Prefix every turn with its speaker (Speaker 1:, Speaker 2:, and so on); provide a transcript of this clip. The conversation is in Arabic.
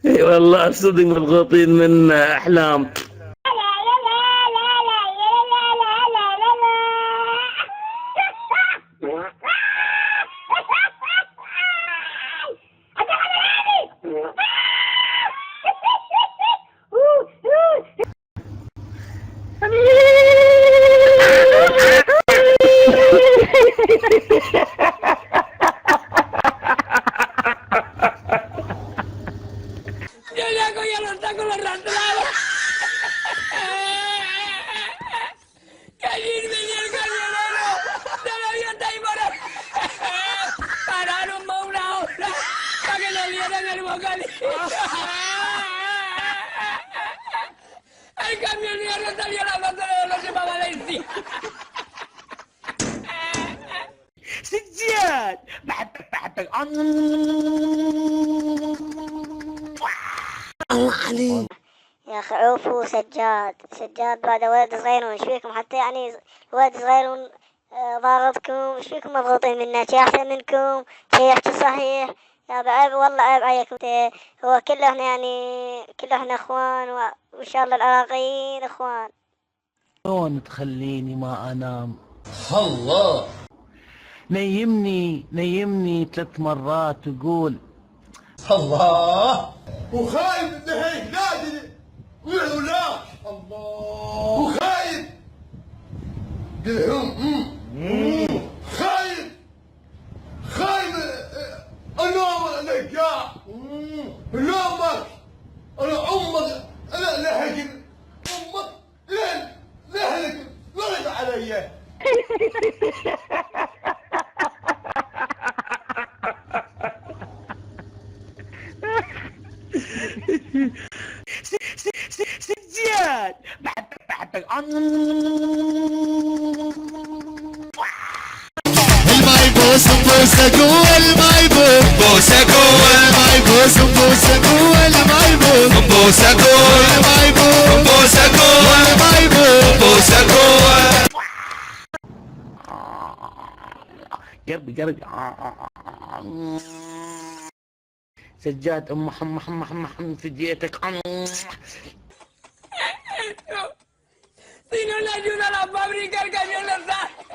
Speaker 1: اي والله صدق مضغوطين من احلام.
Speaker 2: Yo ya cogía los tacos los arrastraba. ¡Que venía el camionero! ¡Se lo vio hasta ahí por ahí! Pararon más una hora para que le dieran el bocadillo. El camionero salió a la foto de los de Valencia.
Speaker 1: سجاد بحبك الله عليك
Speaker 3: يا أخي عوفوا سجاد بعد ولد صغير، وش فيكم حتى يعني ولد صغير ضاغطكم، وش فيكم مضغوطين منه؟ شي أحسن منكم، شي يحكي صحيح. يا بعيب والله عيب عليكم. هو كله احنا يعني كله احنا اخوان، وان شاء الله العراقيين اخوان.
Speaker 1: شلون تخليني ما انام؟
Speaker 4: الله
Speaker 1: نيمني 3 مرات تقول
Speaker 4: الله وخايف انه نادي ويعولاك الله وخايف خايف انام لقاع نومك انا امك انا لهك امك لهلك ولد علي.
Speaker 1: سجاد بحبك
Speaker 5: الماي بوس بوسه جوا الماي بوسه جوا الماي بوس بوسه جوا الماي بوسه جوا الماي بوسه جوا الماي بوسه جوا
Speaker 1: قربي سجاد محمد في ديتك.
Speaker 2: Si no le ayuda a la fábrica, el camión lo sabe.